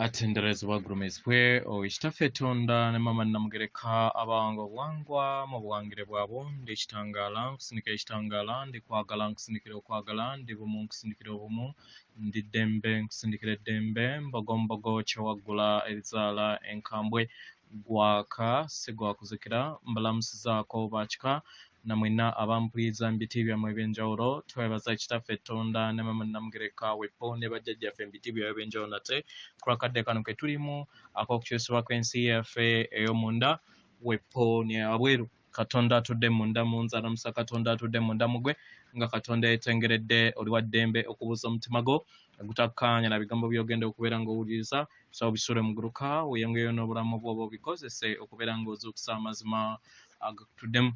atenderezebwa gurumizibwe oekitaffe tonda ne mama namugereka abanga obwangwa mu buwangire bwabo ndi ekitangaala nkusinikira ekitangaala ndi kwagala nkusindikira okwagala ndi bumu nkusindikira obumu ndi ddembe nkusindikira eddembe mbogombogo kyewaggula ebizaala enkambwe gwaka si gwakuzikira mbalamusizaako bakika namwena abampuliriza mu biti byammwe eby'enjawulo twebaza ekitaffe ettonda ne mama namugereka wepo ne bajjajjaffe mu biti byabwe eby'enjawulo nate kulakadde kano ke tulimu ak'okukyusibwa kw'ensi yaffe ey'omunda wepo ne abweru katonda atudde munda mu nze alamusa katonda atudde munda mugwe nga katonda yetengeredde oli wa ddembe okubuuza omutima gwo gutakkaanya na bigambo by'ogenda okubeera ng'owuliriza so bisuule muguruka weeyongeyo n'obulamu bw'oba obikozese okubeera ng'ozuukusa amazima agatuddemu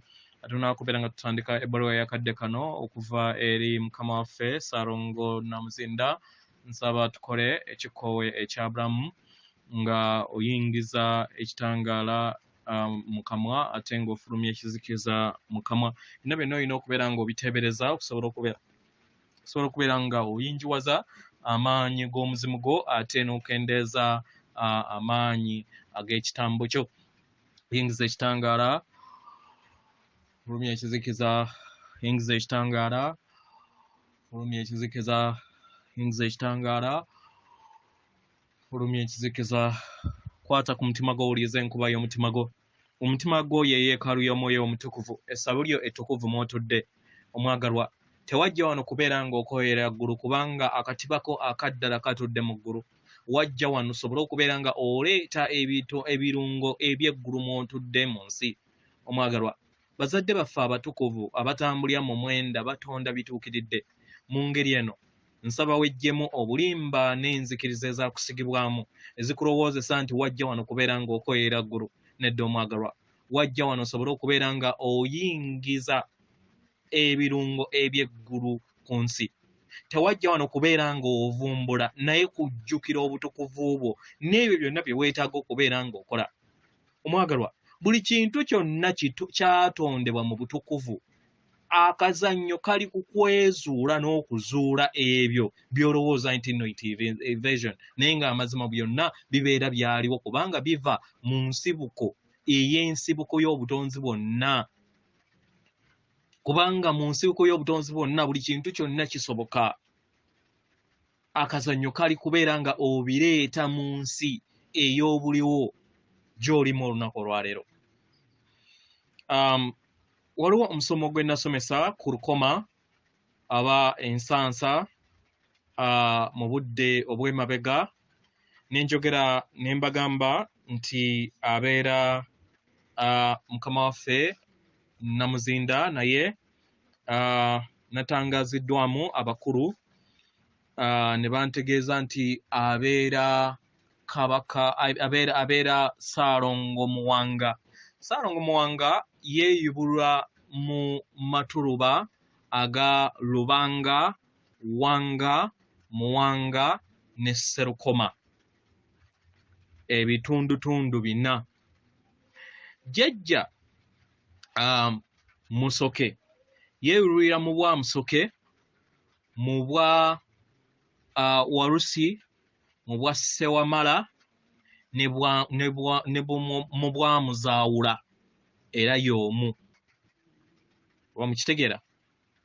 tunakubeera nga tutandika ebbaluwa yakadde kano okuva eri mukama waffe Saarongo Namuzinda nsaba tukole ekikoowe ekyabulamu nga oyingiza ekitangaala mu kamwa ate ng'ofulumya ekizikiza mu kamwa bino byonna olina okubeera ng'obiteebereza okusobola okubeera nga oyinjiwaza amaanyi g'omuzimu gwo ate n'okendeeza amaanyi ag'ekitambo kyo yingiza ekitangaala fulumya ekizikiza yingiza ekitangaala fulumya ekizikiza yingiza ekitangaala fulumya ekizikiza kwata ku mutima gwo owuliriza enkuba y'omutima gwo omutima gwo ye yeekaalu y'omwoyo omutukuvu essabo lyo ettukuvu mw'otudde omwagalwa tewajja wano kubeera ng'okoyera ggulu kubanga akatibako akaddala katudde mu ggulu wajja wano osobole okubeera nga oleeta ebirungo eby'eggulu mw'otudde mu nsi omwagalwa bazadde baffe abatukuvu abatambulira mu mwenda batonda bituukiridde mu ngeri eno nsaba wejjemu obulimba n'enzikiriza ezaakusigibwamu ezikulowoozesa nti wajja wano kubeera ng'okoyera ggulu nedda omwagalwa wajja wano osobole okubeera nga oyingiza ebirungo eby'eggulu ku nsi tewajja wano kubeera ng'ovumbula naye kujjukira obutukuvu bwo n'ebyo byonna bye weetaaga okubeera ng'okola omwagalwa buli kintu kyonna kyatondebwa mu butukuvu akazannyo kali ku kwezuula n'okuzuula ebyo by'olowooza nti nno evasion naye ng'amazima byonna bibeera byaliwo kubanga biva mu nsibuko ey'ensibuko y'obutonzi bwonna kubanga mu nsibuko y'obutonzi bwonna buli kintu kyonna kisoboka akazannyo kali kubeera nga obireeta mu nsi ey'obuliwo gy'olimu olunaku olwaleero waliwo omusomo gwe nasomesa ku lukoma aba ensansa mu budde obw'emabega nenjogera ne mbagamba nti abeera mukama waffe Namuzinda naye natangaziddwamu abakulu ne bantegeeza nti abeera kabaka abeera Saarongo Muwanga. Saarongo Muwanga yeeyubulwa mu matuluba aga Lubanga, Wanga, Muwanga ne Sserukoma ebitundutundu bina. Jjajja Musoke yeeyulira mu bwa Musoke mu bwa Walusi mu bwa Ssewamala ne mu bwa Muzaawula era y'omu oba mukitegeera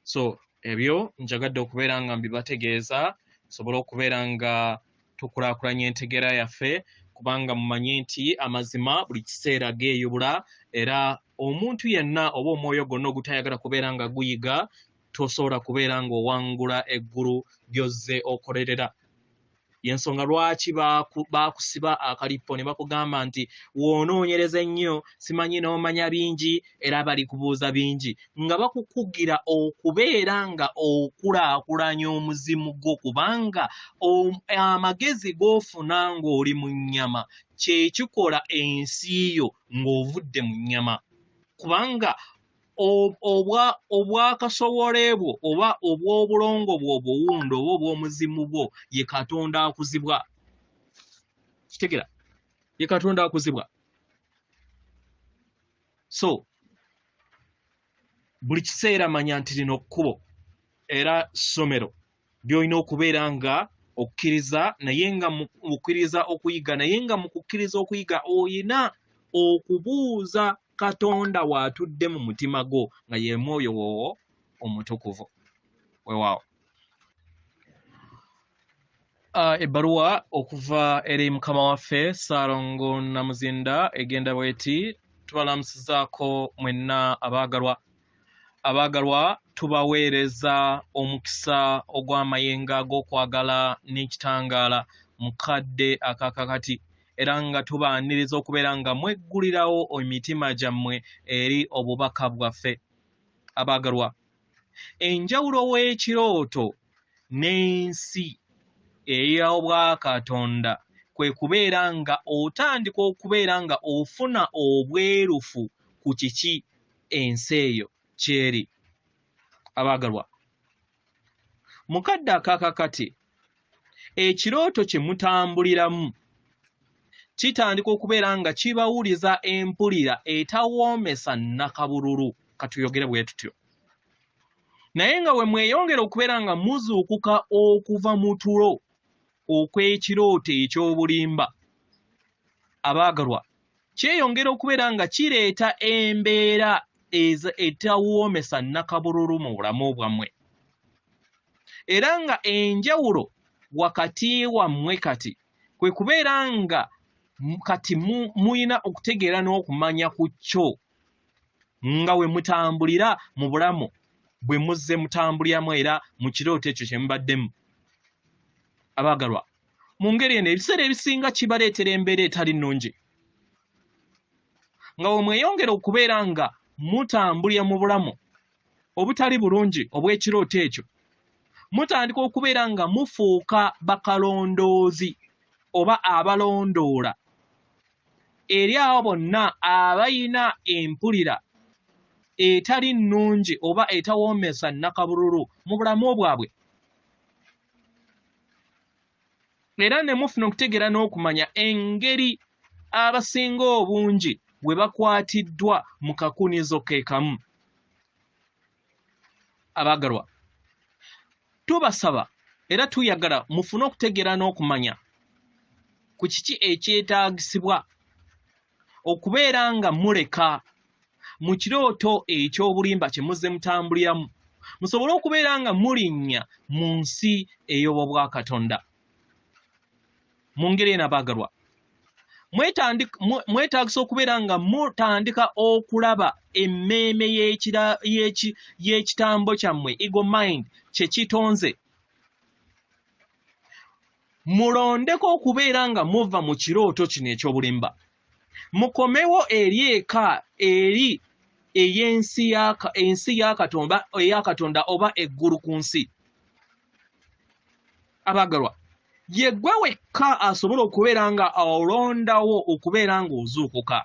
so ebyo njagadde okubeera nga mbibategeeza sobole okubeera nga tukulaakulanya entegeera yaffe kubanga mumanyi nti amazima buli kiseera geeyubula era omuntu yenna oba omwoyo gwonna ogutayagala kubeera nga guyiga tosobola kubeera ng'owangula eggulu gy'ozze okolerera yensonga lwaki baakusiba akalippo ne bakugamba nti woonoonyereza ennyo simanyi n'omanya bingi era bali kubuuza bingi nga bakukugira okubeera nga okulaakulanya omuzimu gwo kubanga amagezi g'ofuna ng'oli mu nnyama kye kikola ensi yo ng'ovudde mu nnyama kubanga obwakasowole bwo oba obw'obulongo bwo obuwundo oba obw'omuzimu bwo ye Katonda akuzibwa kitegera ye Katonda akuzibwa so buli kiseera manya nti lino kkubo era ssomero by'olina okubeera nga okukkiriza naye nga mukkiriza okuyiga naye nga mu kukkiriza okuyiga oyina okubuuza Katonda waatudde mu mutima gwo nga ye mwoyo woowo omutukuvu. Weewaawo. Ebbaluwa okuva eri mukama waffe Ssaalongo Namuzinda egenda bweti. Tubalamusizaako mwenna abaagalwa tubaweereza omukisa ogw'amayengo ag'okwagala n'ekitangaala mukadde akakakati era nga tubaaniriza okubeera nga mweggulirawo emitima gyammwe eri obubaka bwaffe. Abaagalwa, enjawulo w'ekirooto n'ensi ey'obwa Katonda kwe kubeera nga otandika okubeera nga ofuna obwerufu ku kiki ensi eyo kyeri. Abaagalwa, mukadde akakakati ekirooto kye mutambuliramu kitandika okubeera nga kibawuliza empulira etawoomesa nnakabululu, katuyogere bwe tutyo. Naye nga we mweyongera okubeera nga muzuukuka okuva mu tulo okw'ekirooto eky'obulimba, abaagalwa, kyeyongera okubeera nga kireeta embeera etawoomesa nnakabululu mu bulamu bwammwe. Era nga enjawulo wakati wammwe kati kwe kubeera nga kati muyina okutegeera n'okumanya ku kyo nga we mutambulira mu bulamu bwe muzze mutambuliramu era mu kirooto ekyo kye mubaddemu. Abaagalwa, mu ngeri eno ebiseera ebisinga kibaleetera embeera etali nnungi nga we mweyongera okubeera nga mutambulira mu bulamu obutali bulungi obw'ekirooto ekyo, mutandika okubeera nga mufuuka bakalondoozi oba abalondoola eri abo bonna abayina empulira etali nnungi oba etawoomesa nnakabululu mu bulamu bwabwe. Era ne mufuna okutegeera n'okumanya engeri abasinga obungi bwe bakwatiddwa mu kakunizo ke kamu. Abaagalwa, tubasaba era tuyagala mufune okutegeera n'okumanya ku kiki ekyetaagisibwa okubeera nga muleka mu kirooto eky'obulimba kye muzze mutambuliramu musobole okubeera nga mulinnya mu nsi ey'obwa Katonda. Mu ngeri eno abaagalwa, mwetaagisa okubeera nga mutandika okulaba emmeeme y'ekitambo kyammwe ego mind kye kitonze. Mulondeko okubeera nga muva mu kirooto kino eky'obulimba mukomewo eri eka eri ey'ensi ey'Akatonda oba eggulu ku nsi. Abaagalwa, ye gwe wekka asobola okubeera nga olondawo okubeera nga ozuukuka.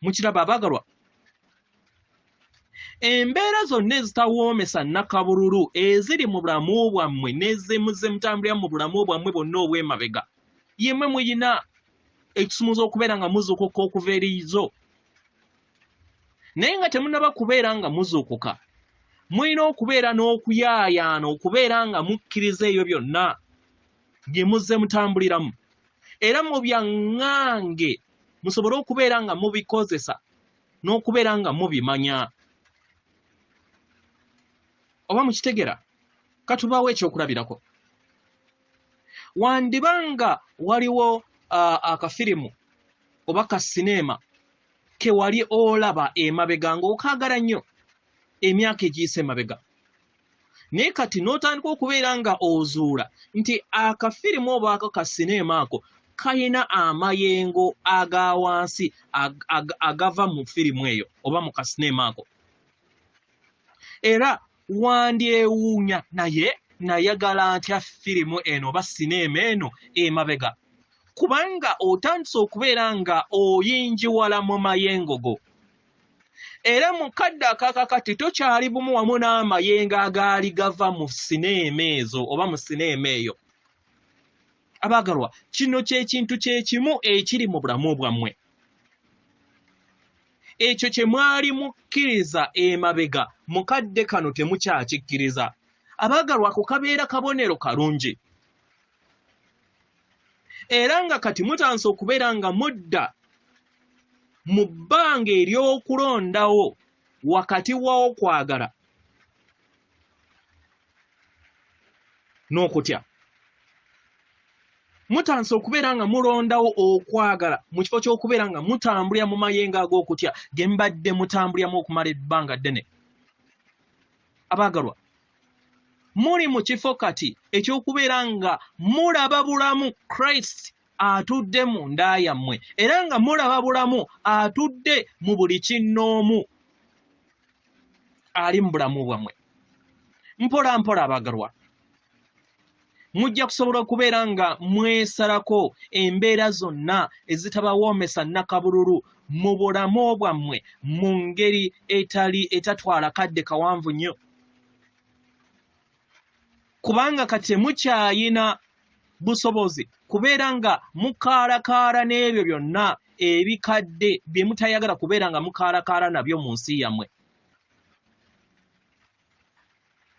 Mukiraba abaagalwa, embeera zonna ezitawoomesa nnakabululu eziri mu bulamu bwammwe n'ezimuzze mutambulira mu bulamu bwammwe bwonna obw'emabega, yemmwe muyina ekisumuza okubeera nga muzuukuka okuva erizo. Naye nga temunnaba kubeera nga muzuukuka, mulina okubeera n'okuyaayaana okubeera nga mukkiriza ebyo byonna bye muzze mutambuliramu era mu byaŋŋange musobole okubeera nga mubikozesa n'okubeera nga mubimanya. Oba mukitegera? Katubaawo ekyokulabirako. Wandibanga waliwo akafirimu oba ka sineema ke wali olaba emabega ng'okaagala nnyo emyaka egiyise emabega, naye kati n'otandika okubeera nga ozuula nti akafirimu oba ako ka sineema ako kayina amayengo aga wansi agava mu firimu eyo oba mu kasineema ako, era wandyewuunya naye nayagala ntya firimu eno oba sineema eno emabega, kubanga otandise okubeera nga oyinjiwala mu mayengo go. Era mukadde akakakati tokyali bumu wamu n'amayengo agaali gava mu sineema ezo oba mu sineema eyo. Abaagalwa, kino ky'ekintu kyekimu ekiri mu bulamu bwammwe. Ekyo kye mwali mukkiriza emabega mukadde kano temukyakikkiriza. Abaagalwa, ako kabeera kabonero kalungi era nga kati mutandise okubeera nga mudda mu bbanga ery'okulondawo wakati w'okwagala n'okutya. Mutandise okubeera nga mulondawo okwagala mu kifo ky'okubeera nga mutambulira mu mayengo ag'okutya ge mbadde mutambuliramu okumala ebbanga ddene. Abaagalwa, muli mu kifo kati eky'okubeera nga mulaba bulamu Kristo atudde mu nda yammwe era nga mulaba bulamu atudde mu buli kinnoomu ali mu bulamu bwammwe. Mpola mpola abaagalwa, mujja kusobola okubeera nga mwesalako embeera zonna ezitabawoomesa nnakabululu mu bulamu bwammwe mu ngeri etatwala kadde kawanvu nnyo. Kubanga kati temukyayina busobozi kubeera nga mukaalakaala n'ebyo byonna ebikadde bye mutayagala kubeera nga mukaalakaala nabyo mu nsi yammwe.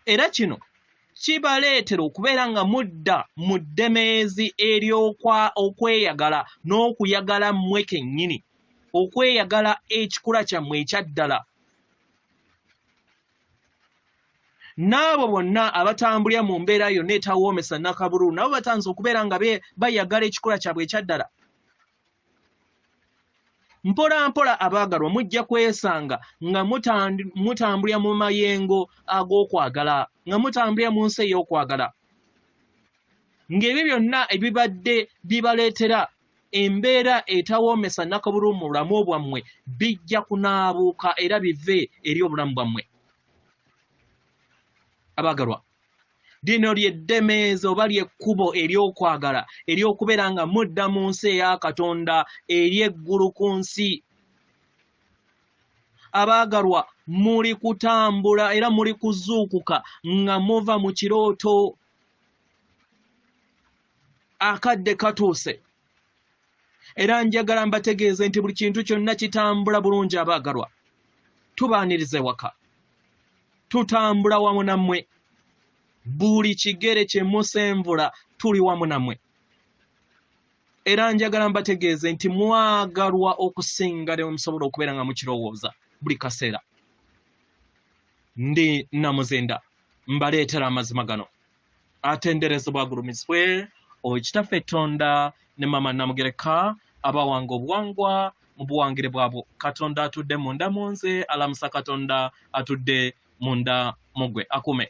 Era kino kibaleetera okubeera nga mudda mu ddemeezi okweyagala n'okuyagala mmwe kennyini, okweyagala ekikula kyammwe ekyaddala. N'abo bonna abatambulira mu mbeera yonna etawoomesa nnakabululu nabo batandise okubeera nga bayagala ekikula kyabwe ekyaddala. Mpola mpola abaagalwa, mujja kwesanga nga mutambulira mu mayengo ag'okwagala, nga mutambulira mu nsi ey'okwagala, ng'ebyo byonna ebibadde bibaleetera embeera etawoomesa nnakabululu mu bulamu bwammwe bijja kunaabuuka era bive eri obulamu bwammwe. Abaagalwa, lino ly'eddemeezi oba ly'ekkubo ery'okwagala ery'okubeera nga mudda mu nsi eya Katonda ery'eggulu ku nsi. Abaagalwa, muli kutambula era muli kuzuukuka nga muva mu kirooto. Akadde katuuse era njagala mbategeeze nti buli kintu kyonna kitambula bulungi. Abaagalwa, tubaanirize waka, tutambula wamu nammwe, buli kigere kye musenvula tuli wamu nammwe. Era njagala mbategeeze nti mwagalwa okusinga ne musobola okubeera nga mukirowooza buli kaseera. Ndi Namuzinda mbaleetera amazima gano. Atenderezebwa agulumizibwe Kitaffe Katonda ne Maama Namugereka abawanga obuwangwa mu buwangire bwabwo. Katonda atudde munda mu nze, alamusa Katonda atudde munda mu ggwe. Akume.